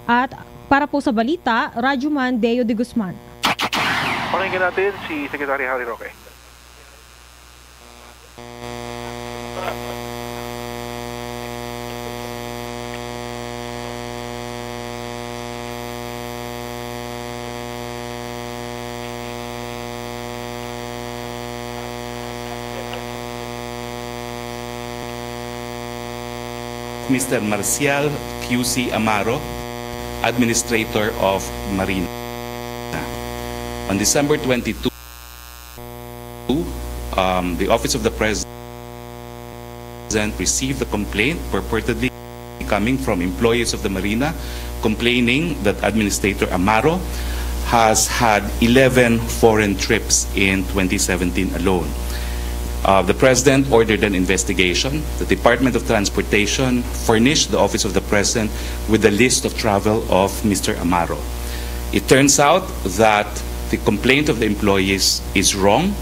At para po sa balita, Rajuman Deo de Guzman. Pakinggan natin si Secretary Harry Roque. Mr. Marcial QC Amaro, Administrator of Marina. On December 22, the Office of the President received a complaint purportedly coming from employees of the Marina complaining that Administrator Amaro has had 11 foreign trips in 2017 alone. The President ordered an investigation. The Department of Transportation furnished the Office of the President with a list of travel of Mr. Amaro. It turns out that the complaint of the employees is wrong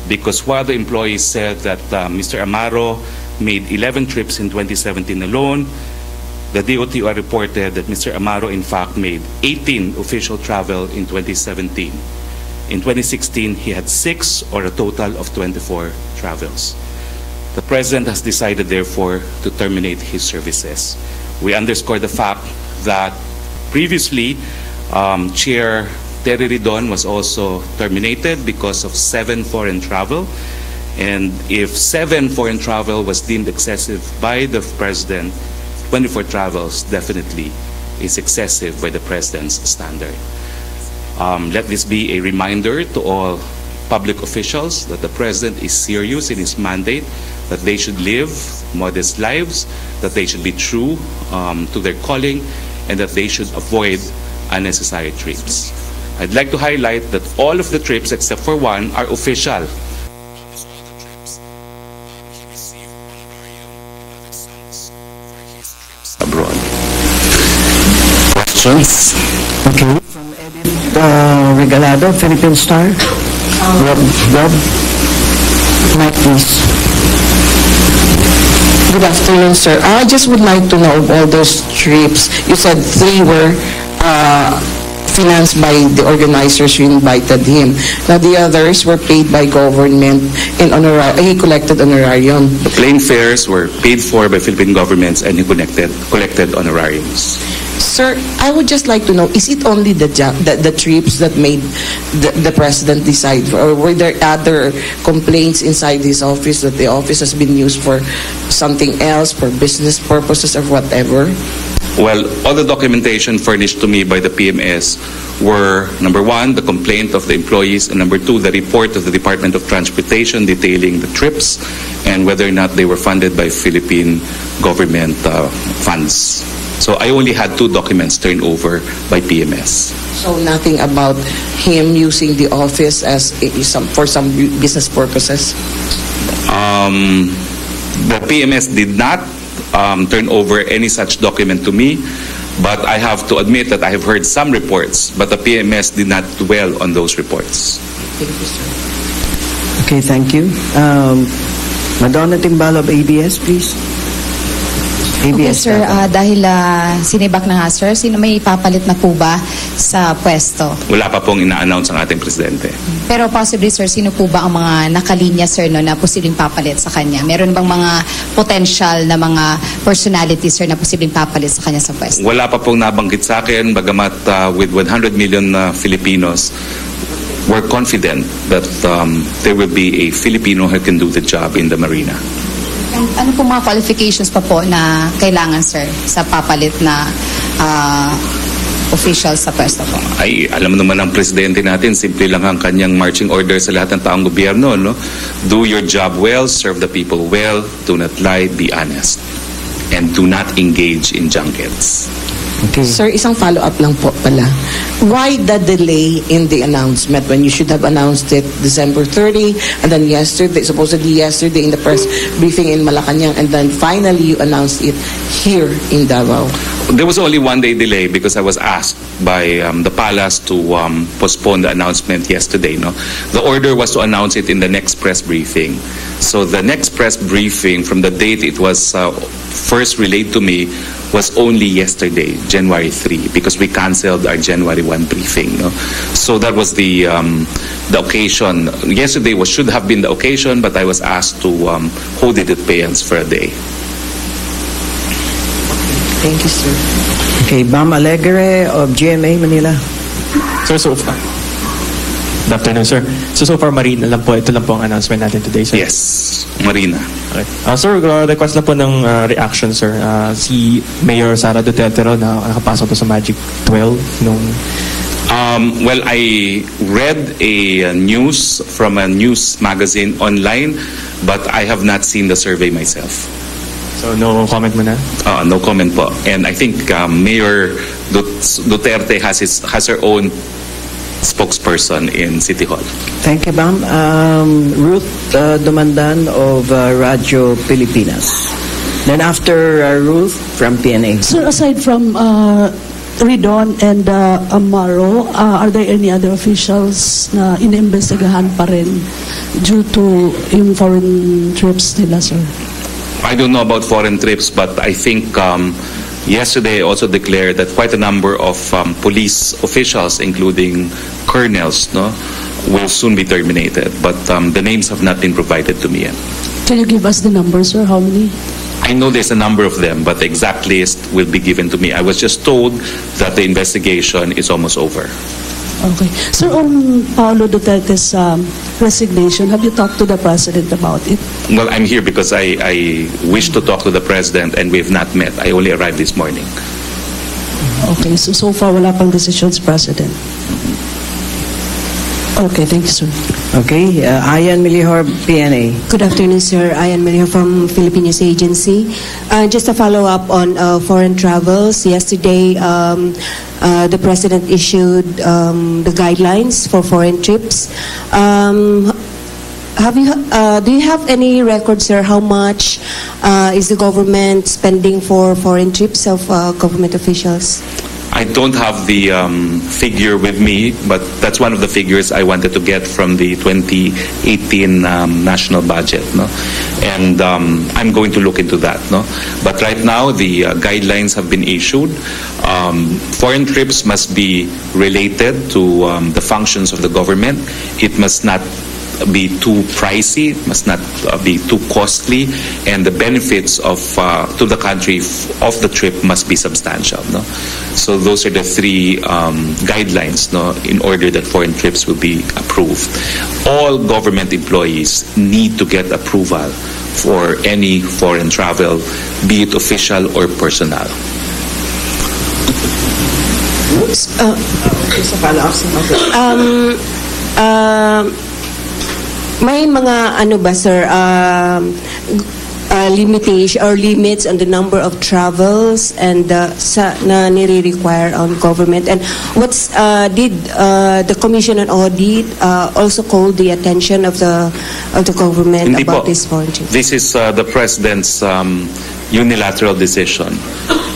because while the employees said that Mr. Amaro made 11 trips in 2017 alone, the DOTR reported that Mr. Amaro in fact made 18 official travel in 2017. In 2016, he had 6 or a total of 24 travels. The President has decided, therefore, to terminate his services. We underscore the fact that previously, Chair Terry Ridon was also terminated because of 7 foreign travel. And if 7 foreign travel was deemed excessive by the President, 24 travels definitely is excessive by the President's standard. Let this be a reminder to all public officials that the President is serious in his mandate, that they should live modest lives, that they should be true to their calling, and that they should avoid unnecessary trips. I'd like to highlight that all of the trips except for one are official. Abroad. Questions? Okay. Regalado, Philippine Star. Rob, Mike, please. Good afternoon, sir. I just would like to know all those trips. You said 3 were financed by the organizers who invited him. Now the others were paid by government and he collected honorarium. The plane fares were paid for by Philippine governments and he collected honorariums. Sir, I would just like to know, is it only the trips that made the President decide for, or were there other complaints inside his office that the office has been used for something else, for business purposes or whatever? Well, all the documentation furnished to me by the PMS were, number 1, the complaint of the employees, and number 2, the report of the Department of Transportation detailing the trips and whether or not they were funded by Philippine government funds. So I only had 2 documents turned over by PMS. So nothing about him using the office as for some business purposes? The PMS did not turn over any such document to me, but I have to admit that I have heard some reports, but the PMS did not dwell on those reports. Thank you, sir. Okay, thank you. Madonna Timbalo of ABS, please. Okay, sir, dahil sinibak na nga, sir, sino may ipapalit na po ba sa pwesto? Wala pa pong ina-announce ang ating presidente. Pero possibly, sir, sino po ba ang mga nakalinya, sir, no, na posibleng papalit sa kanya? Meron bang mga potential na mga personalities, sir, na posibleng papalit sa kanya sa pwesto? Wala pa pong nabanggit sa akin, bagamat with 100 million Filipinos, we're confident that there will be a Filipino who can do the job in the Marina. Ano po mga qualifications pa po na kailangan, sir, sa papalit na officials sa pwesto po? Ay, alam naman ng presidente natin, simple lang ang kanyang marching order sa lahat ng taong gobyerno, no? Do your job well, serve the people well, do not lie, be honest, and do not engage in junkets. Okay. Sir, isang follow-up lang po pala. Why the delay in the announcement when you should have announced it December 30 and then supposedly yesterday in the press briefing in Malacanang, and then finally you announced it here in Davao? There was only 1 day delay because I was asked by the palace to postpone the announcement yesterday. No, the order was to announce it in the next press briefing. So the next press briefing, from the date it was first relayed to me, was only yesterday, January 3, because we canceled our January 1 briefing. No? So that was the occasion. Yesterday should have been the occasion, but I was asked to hold it at abeyance for a day. Thank you, sir. Okay, Bam Alegre of GMA Manila. Sir, so far. Good afternoon, sir. So far, Marina lang po. Ito lang po ang announcement natin today, sir. Yes, Marina. Okay. Sir, request lang po ng reaction, sir. Si Mayor Sara Duterte na nakapasok to sa Magic 12 nung... Well, I read a news from a news magazine online, but I have not seen the survey myself. So, no comment mo na? No comment po. And I think Mayor Duterte has her own spokesperson in City Hall. Thank you, Bam. Ruth Dumandan of Radyo Pilipinas. Then after Ruth from PNA. Sir, aside from Ridon and Amaro, are there any other officials na iniimbestigahan pa rin due to yung foreign trips nila, sir? I don't know about foreign trips, but I think yesterday I also declared that quite a number of police officials, including colonels, will soon be terminated. But the names have not been provided to me yet. Can you give us the numbers, sir? How many? I know there's a number of them, but the exact list will be given to me. I was just told that the investigation is almost over. Okay. Sir, on Paolo Duterte's resignation, have you talked to the President about it? Well, I'm here because I wish to talk to the President and we have not met. I only arrived this morning. Okay, so far wala pang decisions, President. Okay, thank you, sir. Okay, Ayan Milihor, PNA. Good afternoon, sir. Ayan Milihor from Philippine News Agency. Just a follow-up on foreign travels. Yesterday, the President issued the guidelines for foreign trips. Do you have any records, sir, how much is the government spending for foreign trips of government officials? I don't have the figure with me, but that's one of the figures I wanted to get from the 2018 national budget. And I'm going to look into that. But right now, the guidelines have been issued. Foreign trips must be related to the functions of the government. It must not be too pricey, must not be too costly, and the benefits of to the country of the trip must be substantial. So those are the three guidelines in order that foreign trips will be approved. All government employees need to get approval for any foreign travel, be it official or personal. May mga ano ba, sir, limitation or limits on the number of travels and na nire-require on government? And did the Commission on Audit also call the attention of the government Hindi about po. this foreign trip? This is the President's unilateral decision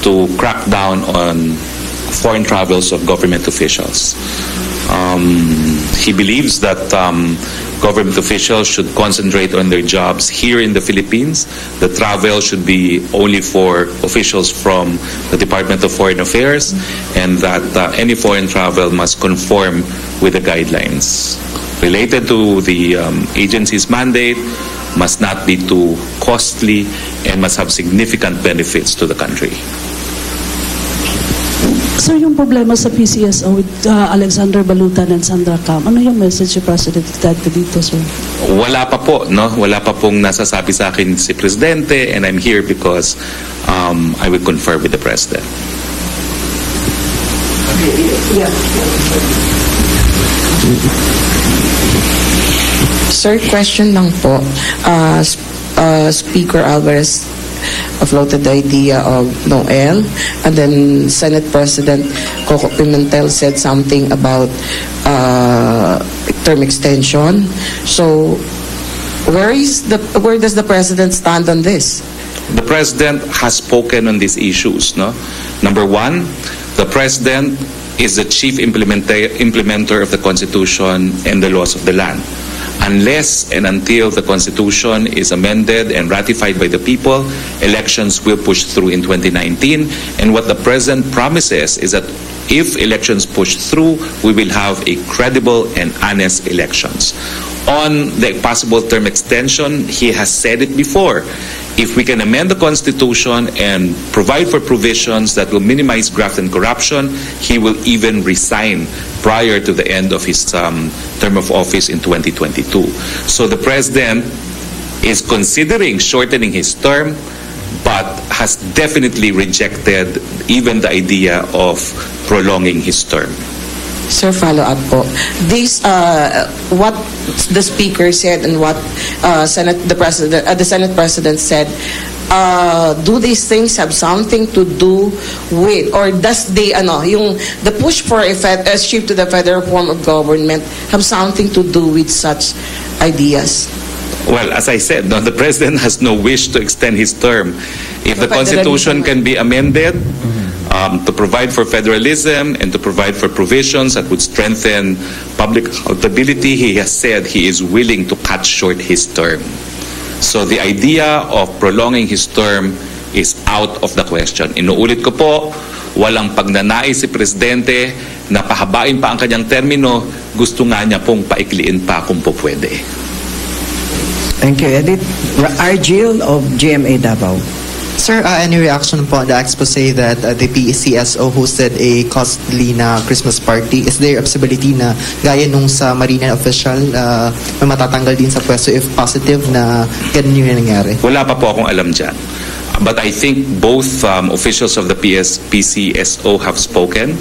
to crack down on foreign travels of government officials. He believes that government officials should concentrate on their jobs here in the Philippines. The travel should be only for officials from the Department of Foreign Affairs, and that any foreign travel must conform with the guidelines. Related to the agency's mandate, must not be too costly, and must have significant benefits to the country. Sir, yung problema sa PCSO with Alexander Balutan and Sandra Cam, ano yung message ni President Duterte dito, sir? Wala pa po, wala pa pong nasasabi sa akin si Presidente, and I'm here because I will confer with the President. Sir, question lang po. Speaker Alvarez floated the idea of Noel, and then Senate President Coco Pimentel said something about term extension. So where does the President stand on this? The President has spoken on these issues. Number one, the President is the chief implementer of the Constitution and the laws of the land. unless and until the Constitution is amended and ratified by the people, elections will push through in 2019. And what the President promises is that if elections push through, we will have a credible and honest elections. On the possible term extension, he has said it before. If we can amend the Constitution and provide for provisions that will minimize graft and corruption, he will even resign prior to the end of his term of office in 2022. So the President is considering shortening his term, but has definitely rejected even the idea of prolonging his term. Sir, follow up po. This, what the Speaker said and what the Senate President said, do these things have something to do with, or does the push for a shift to the federal form of government have something to do with such ideas? Well, as I said, no, the President has no wish to extend his term. If the Constitution can be amended to provide for federalism and to provide for provisions that would strengthen public accountability, he has said he is willing to cut short his term. So the idea of prolonging his term is out of the question. Inuulit ko po, walang pagnanais si Presidente na pahabain pa ang kanyang termino, gusto nga niya pong paikliin pa kung po pwede. Thank you, Edith. Dzxl of GMA Davao. Sir, any reaction po on the expose that the PCSO hosted a costly na Christmas party? Is there a possibility na gaya nung sa Marina official may matatanggal din sa pwesto if positive na ganun yung nangyari? Wala pa po akong alam dyan. But I think both officials of the PCSO have spoken.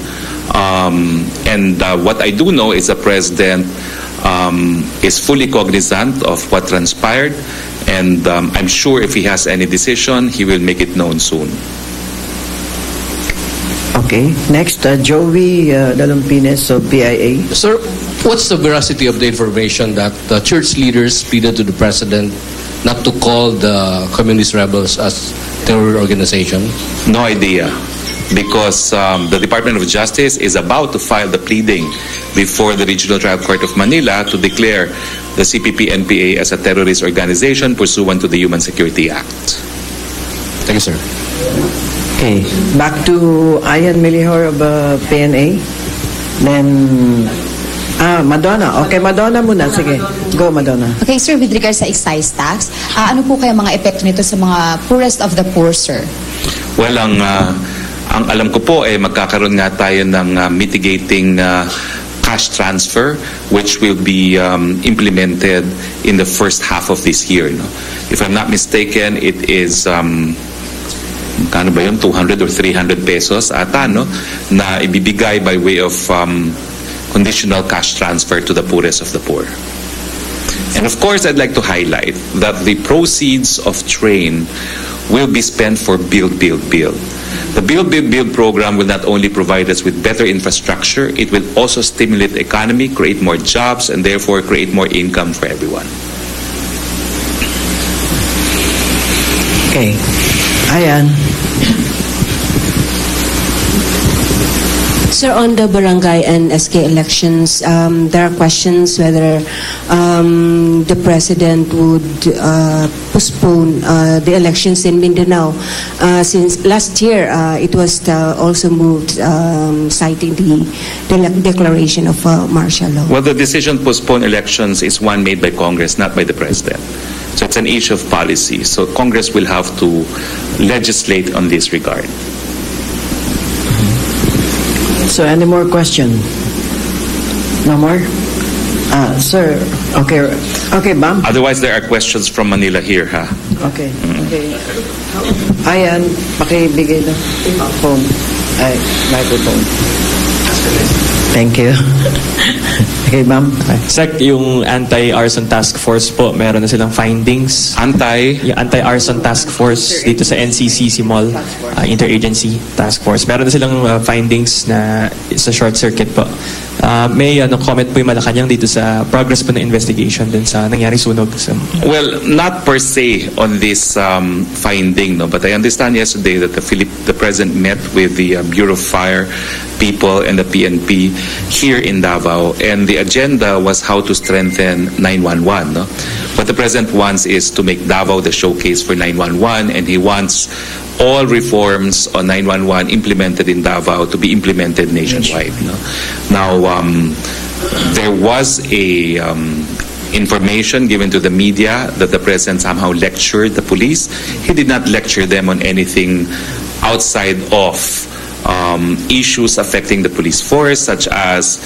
And what I do know is the President is fully cognizant of what transpired. And I'm sure if he has any decision, he will make it known soon. Okay. Next, Joey Dalumpines of PIA. Sir, what's the veracity of the information that the church leaders pleaded to the President not to call the communist rebels as terror organization? No idea. Because the Department of Justice is about to file the pleading before the Regional Trial Court of Manila to declare the CPP-NPA as a terrorist organization pursuant to the Human Security Act. Thank you, sir. Okay. Back to Ian Melihor of PNA. Then, Madonna. Okay, Madonna muna. Sige. Go, Madonna. Okay, sir, with regards sa excise tax, ano po kaya mga epekto nito sa mga poorest of the poor, sir? Well, ang alam ko po magkakaroon nga tayo ng mitigating cash transfer which will be implemented in the first half of this year. No? If I'm not mistaken, it is kano ba yun? 200 or 300 pesos ata, no? Na ibibigay by way of conditional cash transfer to the poorest of the poor. And of course, I'd like to highlight that the proceeds of TRAIN will be spent for Build, Build, Build. The Build, Build, Build program will not only provide us with better infrastructure, it will also stimulate the economy, create more jobs, and therefore create more income for everyone. Okay. Ayan. Sir, on the barangay and SK elections, there are questions whether the President would postpone the elections in Mindanao. Since last year, it was also moved, citing the declaration of martial law. Well, the decision to postpone elections is one made by Congress, not by the President. So it's an issue of policy. So Congress will have to legislate on this regard. So, any more question? No more? Sir, okay. Okay, ma'am. Otherwise, there are questions from Manila here, ha? Okay. Okay. Ayan, pakibigay na phone. Ay, microphone. Thank you. Okay, ma'am. Sec, yung anti-arson task force po, meron na silang findings. Yung anti-arson task force dito sa NCC Mall, interagency task force. Meron na silang findings na sa short circuit po. May comment po yung Malacanang dito sa progress po ng investigation dun sa nangyari sunog. Well, not per se on this finding, no, but I understand yesterday that the President met with the Bureau of Fire people and the PNP here in Davao, and the agenda was how to strengthen 911. No? What the President wants is to make Davao the showcase for 911, and he wants all reforms on 911 implemented in Davao to be implemented nationwide. No? Now, there was a information given to the media that the President somehow lectured the police. He did not lecture them on anything outside of issues affecting the police force, such as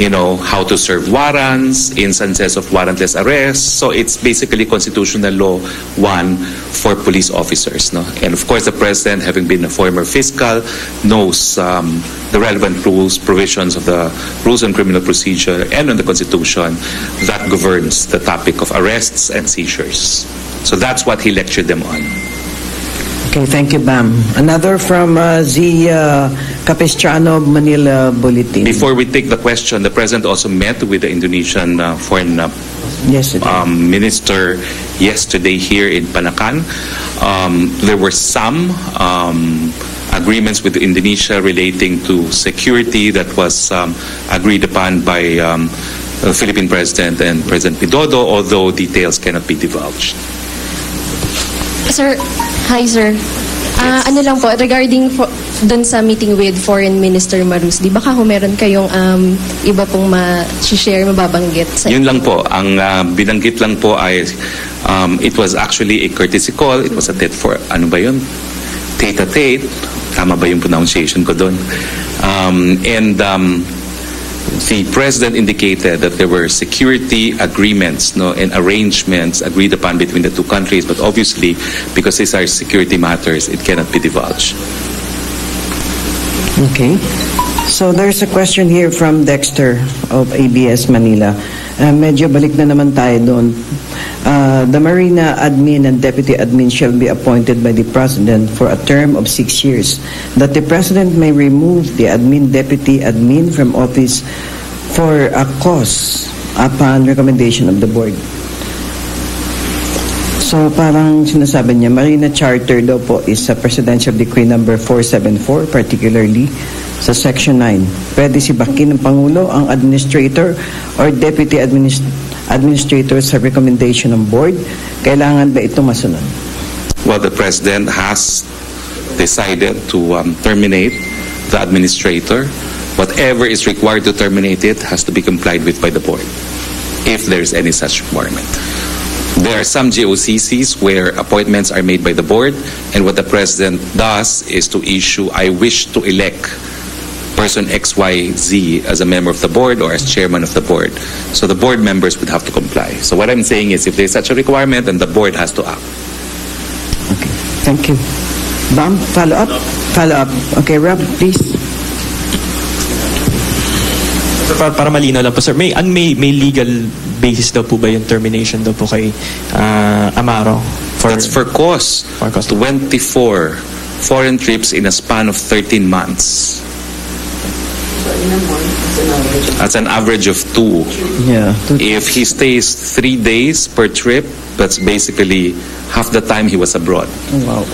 how to serve warrants, instances of warrantless arrest. So it's basically constitutional law 1 for police officers. No? And of course, the President, having been a former fiscal, knows the relevant rules, provisions of the rules on criminal procedure and on the Constitution that governs the topic of arrests and seizures. So that's what he lectured them on. Okay, thank you, Bam. Another from Z. Capistrano, Manila Bulletin. Before we take the question, the President also met with the Indonesian Foreign Minister yesterday here in Panacan. There were some agreements with Indonesia relating to security that was agreed upon by the Philippine President and President Widodo, although details cannot be divulged. Sir, hi sir. Ano lang po, regarding dun sa meeting with Foreign Minister Marus, di ba meron kayong iba pong ma-share, mababanggit? Yun lang po. Ang binanggit lang po ay it was actually a courtesy call. It was a tete-a-tete. Tama ba yung pronunciation ko doon? The President indicated that there were security agreements and arrangements agreed upon between the two countries, but obviously, because these are security matters, it cannot be divulged. Okay. So there's a question here from Dexter of ABS Manila. Medyo balik na naman tayo doon. The Marina admin and deputy admin shall be appointed by the President for a term of 6 years. That the President may remove the admin, deputy admin from office for a cause upon recommendation of the board. So parang sinasabi niya, Marina Charter daw po is sa Presidential Decree number 474, particularly sa Section 9. Pwede sibakin ng Pangulo ang administrator or deputy administrator sa recommendation ng board. Kailangan ba ito masunod? Well, the President has decided to terminate the administrator. Whatever is required to terminate it has to be complied with by the board, if there is any such requirement. There are some GOCCs where appointments are made by the board, and what the President does is to issue, I wish to elect person XYZ as a member of the board or as chairman of the board. So the board members would have to comply. So what I'm saying is if there's such a requirement, then the board has to act. Okay, thank you. Bam, follow up? Follow up. Okay, Rob, please. Para malinaw lang po, sir, may legal basis daw po ba yung termination daw po kay Amaro? That's for cause. 24 foreign trips in a span of 13 months. That's an average of 2. Yeah. If he stays 3 days per trip, that's basically half the time he was abroad. Wow.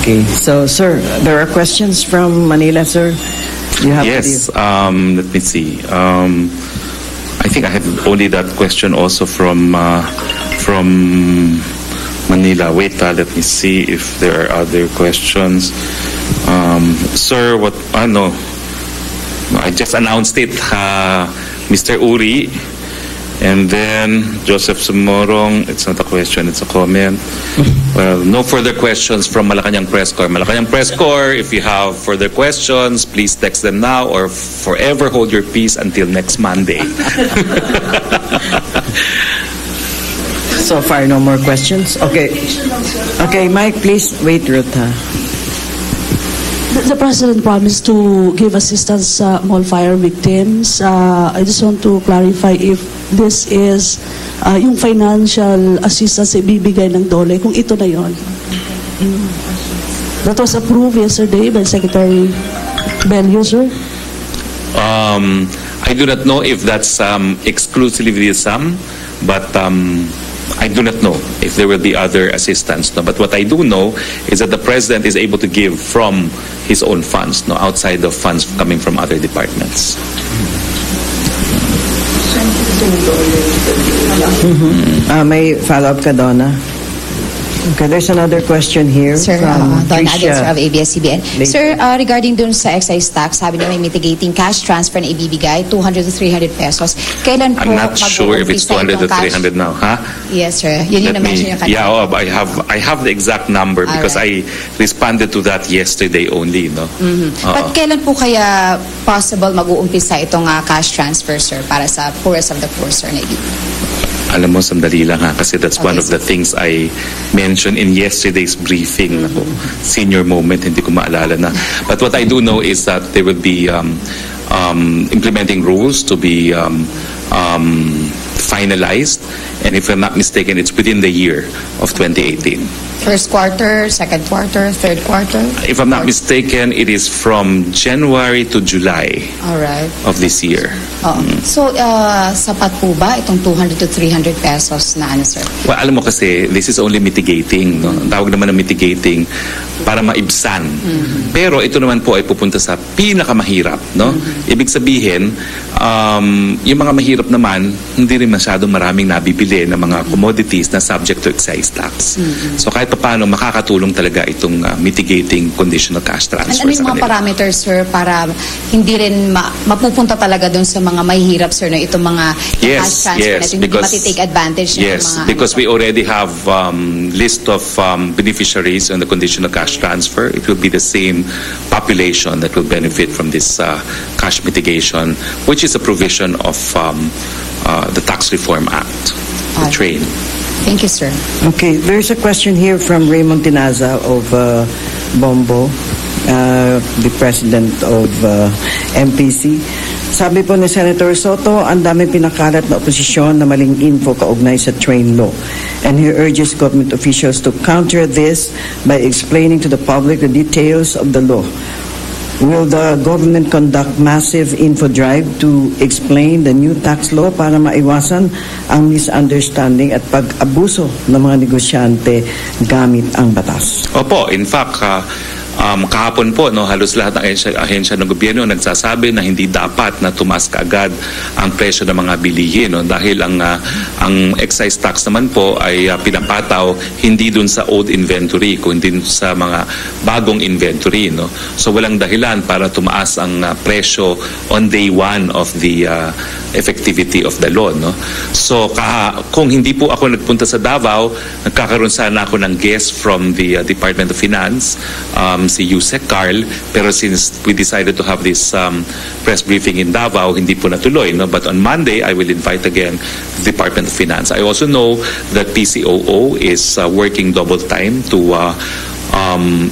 Okay, so sir, there are questions from Manila, sir. You have yes. Let me see. I think I have only that question also from Manila. Wait, let me see if there are other questions. Sir, what? No, I just announced it. Mr. Uri, and then Joseph Sumorong. It's not a question; it's a comment. Well, no further questions from Malacanang Press Corps. Malacanang Press Corps, if you have further questions, please text them now or forever hold your peace until next Monday. So far, no more questions? Okay. Okay, Mike, please. Wait, Ruth. The President promised to give assistance sa mall fire victims. I just want to clarify if this is yung financial assistance ibibigay ng DOLE, kung ito na yon. That was approved yesterday by Secretary Bello, sir. I do not know if that's exclusively the sum, but I do not know if there will be other assistance. No? But what I do know is that the President is able to give from his own funds, no, outside of funds coming from other departments. May follow-up ka, Donna? Okay, there's another question here Sir, from Don Tricia. Adels of ABS-CBN. Later. Sir, regarding dun sa excise tax, sabi niya may mitigating cash transfer na ibibigay, 200 to 300 pesos. Kailan po I'm not sure if it's 200 to 300 now, huh? Yes, sir. Yun yung na-mention yung kanina. Yeah, I have the exact number because I responded to that yesterday only, no? But kailan po kaya possible mag-uumpisa itong cash transfer, sir, para sa poorest of the poor, sir, na ibibigay? Alam mo, sandali lang ha, kasi that's one of the things I mentioned in yesterday's briefing. Ako, senior moment, hindi ko maalala na. But what I do know is that there will be implementing rules to be finalized, and if I'm not mistaken, it's within the year of 2018. First quarter, second quarter, third quarter? If I'm not mistaken, it is from January to July of this year. So, sapat po ba itong 200 to 300 pesos na ano, sir? Well, alam mo kasi, this is only mitigating. No? Ang tawag naman na mitigating para maibsan. Pero ito naman po ay pupunta sa pinakamahirap. No? Ibig sabihin, yung mga mahirap naman, hindi rin masyadong maraming nabibili ng mga commodities na subject to excise tax. So kahit paano makakatulong talaga itong mitigating conditional cash transfer Ano yung mga parameters, sir, para hindi rin mapupunta talaga dun sa mga mahihirap, sir, na itong mga cash transfer na ito, hindi matitake advantage ng mga... Because we already have list of beneficiaries on the conditional cash transfer. It will be the same population that will benefit from this cash mitigation, which is a provision of the Tax Reform Act, the train. Thank you, sir. Okay, there's a question here from Raymond Tinaza of Bombo, the president of MPC. Sabi po ni Senator Soto, ang dami pinakalat na oposisyon na maling info kaugnay sa train law. And he urges government officials to counter this by explaining to the public the details of the law. Will the government conduct massive info drive to explain the new tax law para maiwasan ang misunderstanding at pag-abuso ng mga negosyante gamit ang batas? Opo, in fact, kahapon po, no, halos lahat ng ahensya ng gobyerno nagsasabi na hindi dapat na tumaas kaagad ang presyo ng mga bilihin, no, dahil ang excise tax naman po ay pinapataw hindi dun sa old inventory kundi sa mga bagong inventory, no. So walang dahilan para tumaas ang presyo on day one of the effectivity of the law, no. So kung hindi po ako nagpunta sa Davao, nagkakaroon sana ako ng guest from the Department of Finance, si Yusek Carl, pero since we decided to have this press briefing in Davao, hindi po natuloy, no? But on Monday, I will invite again the Department of Finance. I also know that PCOO is working double time to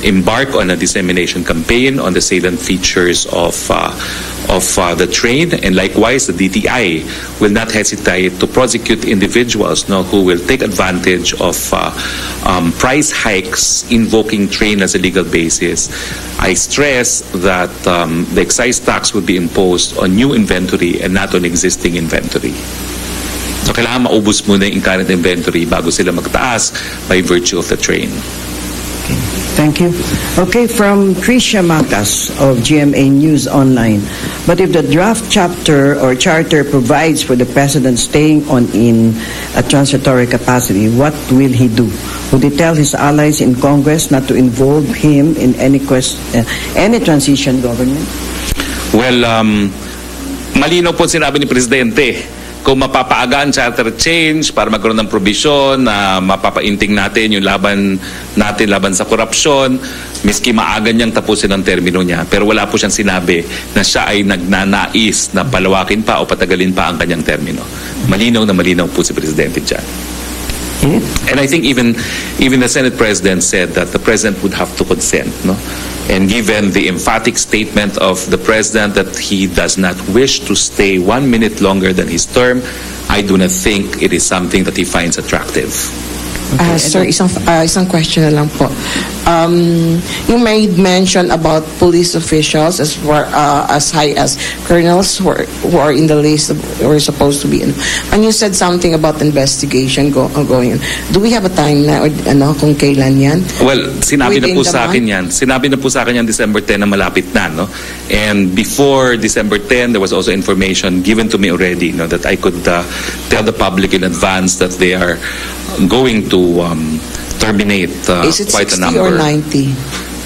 embark on a dissemination campaign on the salient features of the train, and likewise the DTI will not hesitate to prosecute individuals who will take advantage of price hikes invoking train as a legal basis. I stress that the excise tax will be imposed on new inventory and not on existing inventory. So kailangan maubos muna yung current inventory bago sila magtaas by virtue of the train. Thank you. Okay, from Tricia Macas of GMA News Online. But if the draft chapter or charter provides for the president staying on in a transitory capacity, what will he do? Would he tell his allies in Congress not to involve him in any transition government? Well, malinaw po sinabi ni Presidente. Kung mapapaaga ang charter change para magkaroon ng provision na mapapainting natin yung laban sa korupsyon, miski maaga niyang tapusin ang termino niya. Pero wala po siyang sinabi na siya ay nagnanais na palawakin pa o patagalin pa ang kanyang termino. Malinaw na malinaw po si Presidente dyan. And I think even the Senate President said that the President would have to consent, no? And given the emphatic statement of the President that he does not wish to stay 1 minute longer than his term, I do not think it is something that he finds attractive. Sir, isang question na lang po. You made mention about police officials as high as colonels who are in the list who are supposed to be in. And you said something about investigation going on. Do we have a time na kung kailan yan? Well, sinabi na po sa akin yan. Sinabi na po sa akin yan December 10 na malapit na, no? And before December 10, there was also information given to me already, no, that I could tell the public in advance that they are going to terminate quite a number. Is it 60 or 90?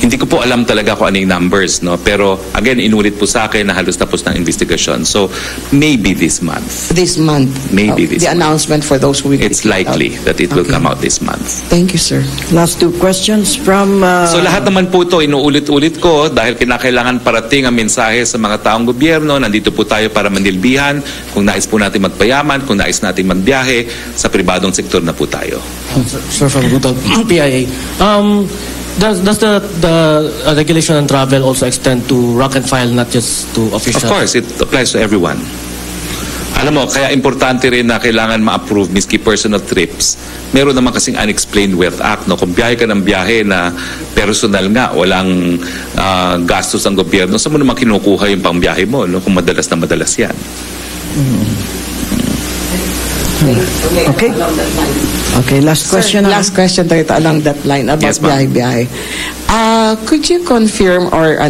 Hindi ko po alam talaga kung ano yung numbers, no? Pero again, inulit po sa akin na halos tapos ng investigation. So maybe this month. This month? Maybe this month. The announcement for those who will It's likely that it will come out this month. Thank you, sir. Last two questions from... So lahat naman po ito, inuulit-ulit ko dahil kinakailangan parating ang mensahe sa mga taong gobyerno. Nandito po tayo para manilbihan. Kung nais po natin magpayaman, kung nais natin magbiyahe, sa pribadong sektor na po tayo. Sir, from PIA. Does the regulation on travel also extend to rank and file, not just to officials? Of course, it applies to everyone. Alam mo, kaya importante rin na kailangan ma-approve miski personal trips. Meron naman kasing unexplained wealth act, no? Kung biyahe ka ng biyahe na personal nga, walang gastos ang gobyerno, saan mo naman kinukuha yung pangbiyahe mo, no? Kung madalas na madalas yan. Okay, last question. Sir, last question tayo along that line about biyahe-biyahe. Could you confirm or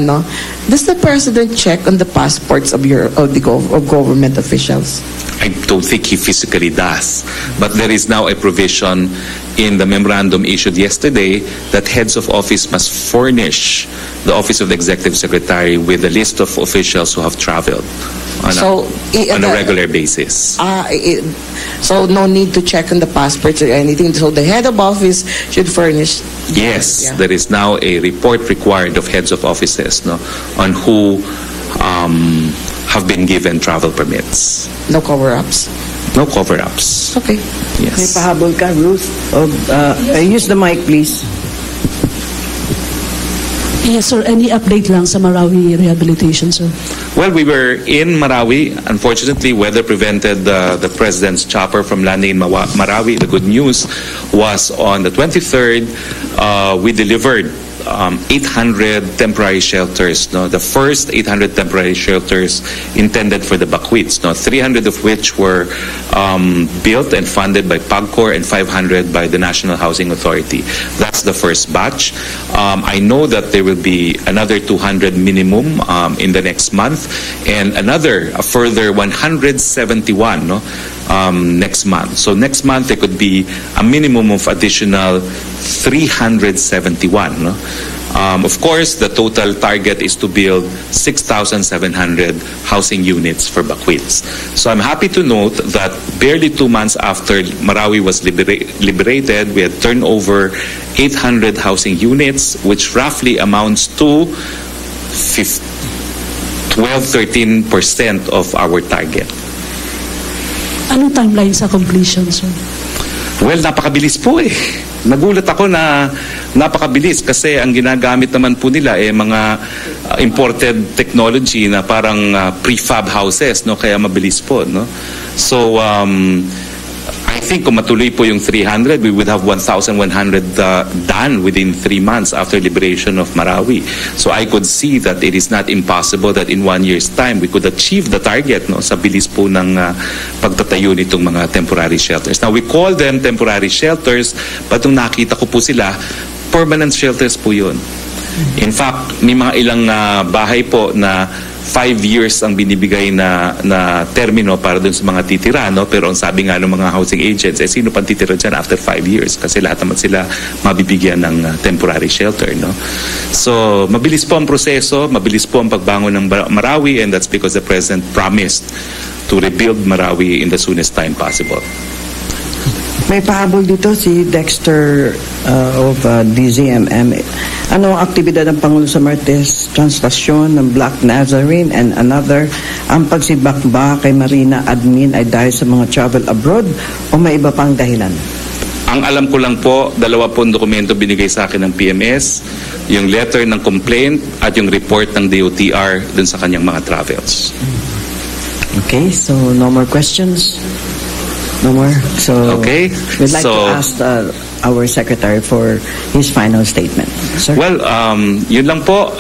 does the president check on the passports of government officials? I don't think he physically does. But there is now a provision in the memorandum issued yesterday that heads of office must furnish the Office of the Executive Secretary with a list of officials who have traveled on a regular basis. So no need to check on the passports or anything. So the head of office should furnish. Yes, there is now a report required of heads of offices, no, on who have been given travel permits. No cover-ups. No cover-ups. Okay. Yes. May pahabol ka, Ruth? Use the mic, please. Yes, sir. Any update lang sa Marawi rehabilitation, sir? Well, we were in Marawi. Unfortunately, weather prevented the president's chopper from landing in Marawi. The good news was on the 23rd, we delivered 800 temporary shelters. No? The first 800 temporary shelters intended for the Bakwits. No? 300 of which were built and funded by PAGCOR and 500 by the National Housing Authority. That's the first batch. I know that there will be another 200 minimum in the next month and a further 171 next month. So next month there could be a minimum of additional 371. No? Of course, the total target is to build 6,700 housing units for Bakwits. So I'm happy to note that barely 2 months after Marawi was liberated, we had turned over 800 housing units, which roughly amounts to 12-13% of our target. Anong timeline sa completion, sir? Well, napakabilis po eh. Nagulat ako na napakabilis kasi ang ginagamit naman po nila mga imported technology na parang prefab houses, no, kaya mabilis po, no. So I think kung matuloy po yung 300, we would have 1,100 done within 3 months after liberation of Marawi. So I could see that it is not impossible that in 1 year's time we could achieve the target, no, sa bilis po ng pagtatayo nitong mga temporary shelters. Now we call them temporary shelters, but nung nakita ko po sila, permanent shelters po yun. In fact, may mga ilang bahay po na 5 years ang binibigay na termino para dun sa mga titira, no? Pero ang sabi nga ng mga housing agents, sino pang titira dyan after 5 years? Kasi lahat naman sila mabibigyan ng temporary shelter, no? So, mabilis po ang proseso, mabilis po ang pagbangon ng Marawi, and that's because the President promised to rebuild Marawi in the soonest time possible. May pahabol dito si Dexter of DZMM. Ano ang aktibidad ng Pangulo sa Martes? Translasyon ng Black Nazarene and another. Ang pagsibak ba kay Marina admin ay dahil sa mga travel abroad o may iba pang dahilan? Ang alam ko lang po, 2 pong dokumento binigay sa akin ng PMS, yung letter ng complaint at yung report ng DOTR dun sa kanyang mga travels. Okay, so no more questions? No more. So okay. we'd like to ask our Secretary for his final statement. Sir? Well, yun lang po.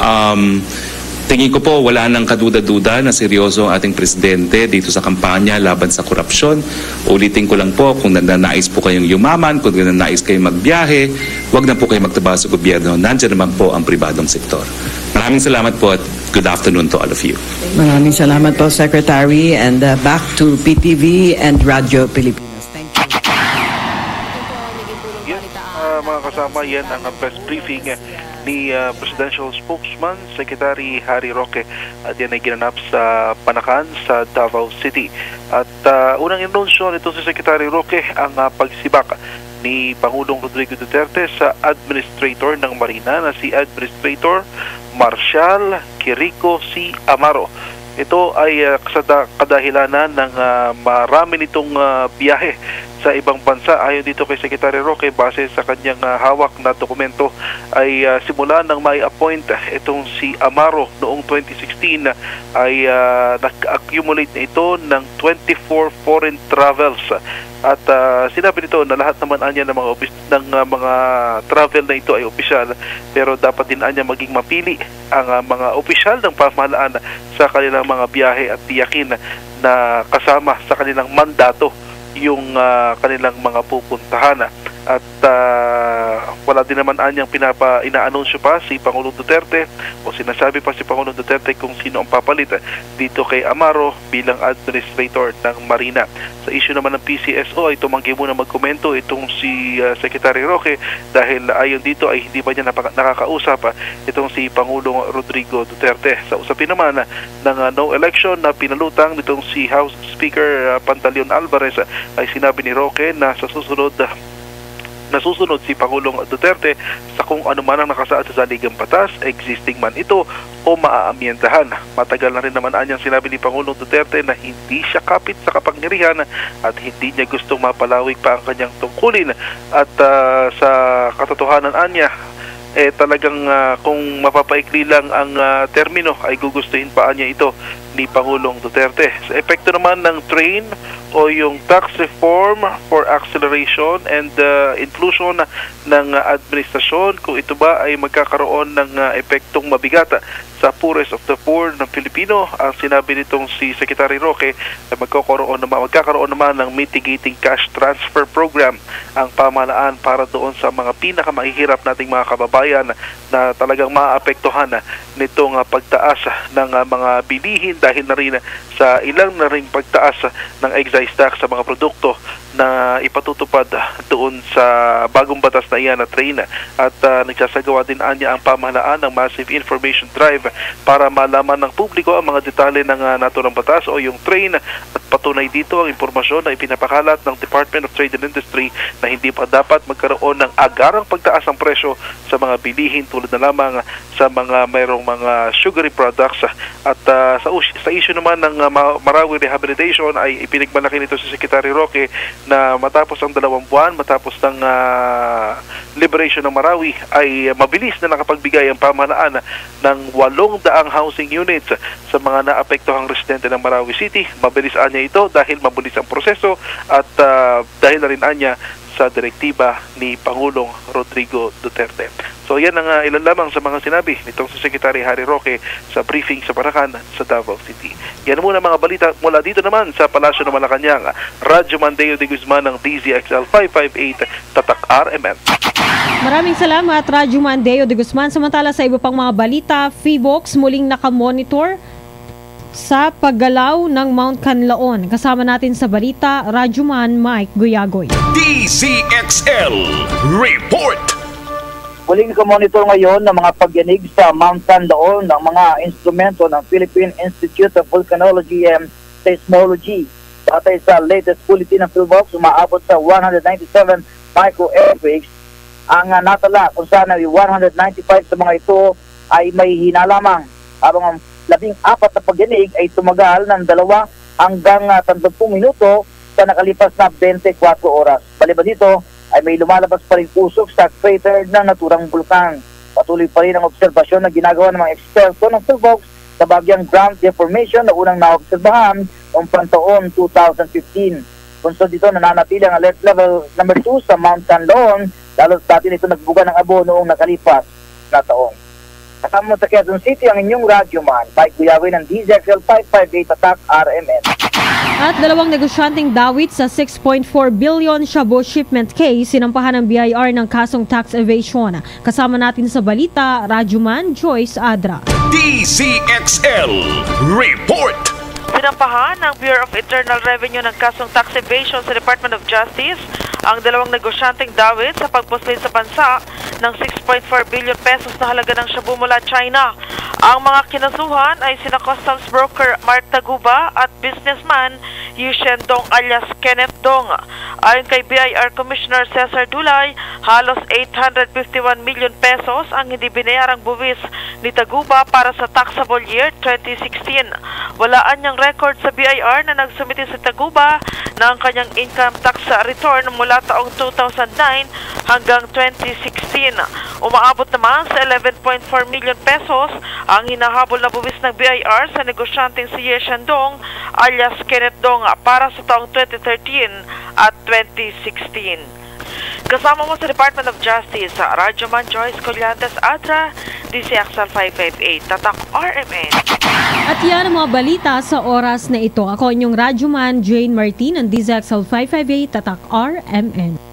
Tingin ko po wala nang kaduda-duda na seryoso ang ating presidente dito sa kampanya laban sa korupsyon. Ulitin ko lang po, kung nananais po kayong yumaman, kung nananais kayong magbiyahe, wag na po kayo magtrabaho sa gobyerno. Nandiyan naman po ang pribadong sektor. Maraming salamat po at good afternoon to all of you. Maraming salamat po, Secretary. And back to PTV and Radio Pilipinas. Thank you. Yes, mga kasama, yan ang press briefing ni Presidential Spokesman Secretary Harry Roque, at yan ay ginanap sa Panakan sa Davao City. At unang inunsyo nito si Secretary Roque ang pagsibak ni Pangulong Rodrigo Duterte sa Administrator ng Marina na si Administrator Marshal Quirico C. Amaro. Ito ay kadahilanan ng marami nitong biyahe sa ibang bansa. Ayon dito kay Secretary Roque, base sa kanyang hawak na dokumento, ay simula nang may appoint itong si Amaro noong 2016 ay nag-accumulate na ito ng 24 foreign travels. At sinabi nito na lahat naman anya ng mga travel na ito ay opisyal, pero dapat din anya maging mapili ang mga opisyal ng pamahalaan sa kanilang mga biyahe at tiyakin na kasama sa kanilang mandato yung kanilang mga pupuntahan. At wala din naman anyang inaanunsyo pa si Pangulong Duterte o sinasabi pa si Pangulong Duterte kung sino ang papalit dito kay Amaro bilang Administrator ng Marina. Sa issue naman ng PCSO ay tumanggi muna magkomento itong si Secretary Roque dahil ayon dito ay hindi pa niya nakakausap itong si Pangulong Rodrigo Duterte. Sa usapin naman ng no election na pinalutang nitong si House Speaker Pantaleon Alvarez ay sinabi ni Roque na nasusunod si Pangulong Duterte sa kung ano man ang nakasaad sa saligang batas, existing man ito o maaamyendahan. Matagal na rin naman anyang sinabi ni Pangulong Duterte na hindi siya kapit sa kapangyarihan at hindi niya gustong mapalawig pa ang kanyang tungkulin. At sa katotohanan anya, talagang kung mapapaikli lang ang termino ay gugustuhin pa niya ito ni Pangulong Duterte. Sa epekto naman ng train o yung tax reform for acceleration and inclusion ng administrasyon, kung ito ba ay magkakaroon ng epektong mabigat sa poorest of the poor ng Pilipino, ang sinabi nitong si Secretary Roque ay magkakaroon naman ng mitigating cash transfer program ang pamahalaan para doon sa mga pinakamahihirap nating mga kababayan na talagang maapektuhan nitong pagtaas ng mga bilihin dahil na rin sa ilang na rin pagtaas ng excise tax sa mga produkto na ipatutupad doon sa bagong batas na iyan na train. At nagsasagawa din anya ang pamahalaan ng massive information drive para malaman ng publiko ang mga detalye ng naturang batas o yung train, at patunay dito ang impormasyon na ipinapakalat ng Department of Trade and Industry na hindi pa dapat magkaroon ng agarang pagtaas ng presyo sa mga bilihin tulad na lamang sa mga mayroong mga sugary products. At sa issue naman ng Marawi Rehabilitation ay ipinagmalaki nito si Secretary Roque na matapos ang 2 buwan, matapos ng liberation ng Marawi, ay mabilis na nakapagbigay ang pamahalaan ng 800 housing units sa mga naapektuhang residente ng Marawi City. Mabilis anya ito dahil mabilis ang proseso at dahil na rin anya sa direktiba ni Pangulong Rodrigo Duterte. So yan ang ilan lamang sa mga sinabi nitong si Secretary Harry Roque sa briefing sa Panakan sa Davao City. Yan muna mga balita mula dito naman sa Palasyo ng Malacanang. Radyo Mandeo de Guzman ng Dzxl 558 Tatak RMN. Maraming salamat, Radyo Mandeo de Guzman. Samantala sa iba pang mga balita, Feebox muling nakamonitor sa paggalaw ng Mount Canlaon. Kasama natin sa balita, Radyoman Mike Guyagoy. DZXL Report! Muling nakamonitor ngayon ng mga pagyanig sa Mount Canlaon ng mga instrumento ng Philippine Institute of Volcanology and Seismology. Batay sa latest bulletin ng Philbox, umaabot sa 197 micro-earthquakes ang natala, kung saan ay 195 sa mga ito ay may hina lamang, habang ang 14 na pagyanig ay tumagal ng 2 hanggang 30 minuto sa nakalipas na 24 oras. Baliban dito ay may lumalabas pa rin usok sa crater ng naturang bulkan. Patuloy pa rin ang obserbasyon na ginagawa ng mga eksperto ng Philbox sa bagyang ground deformation na unang naobserbahan noong pantaon 2015. Kung dito nananatili ang alert level number 2 sa Mount Canlaon lalo dati nito nagbuga ng abo noong nakalipas na taon. Kasama mo sa Quezon City ang inyong radyoman, Mike Guyawin ng Dzxl 558 Attack RMN. At dalawang negosyanteng dawit sa 6.4 billion shabu shipment case sinampahan ng BIR ng kasong tax evasion. Kasama natin sa balita, Radyoman Joyce Adra. DZXL Report. Sinampahan ng Bureau of Internal Revenue ng kasong tax evasion sa Department of Justice ang dalawang negosyanteng dawit sa pagpuslin sa bansa ng 6.4 billion pesos na halaga ng shabu mula China. Ang mga kinasuhan ay sina customs broker Mark Taguba at businessman Yu Shendong alias Kenneth Dong. Ayon kay BIR Commissioner Cesar Dulay, halos 851 million pesos ang hindi binayarang buwis ni Taguba para sa taxable year 2016. Walaan niyang record sa BIR na nagsumite si Taguba ng kanyang income tax return mula taong 2009 hanggang 2016. Umaabot naman sa 11.4 million pesos ang hinahabol na buwis ng BIR sa negosyanteng si Ye Shandong alias Kenneth Dong para sa taong 2013 at 2016. Kasama mo sa Department of Justice sa Radyoman Joyce Collantes Adra, DZXL 558, Tatak RMN. At yan ang mga balita sa oras na ito. Ako inyong Radyoman Jane Martin ng DZXL 558, Tatak RMN.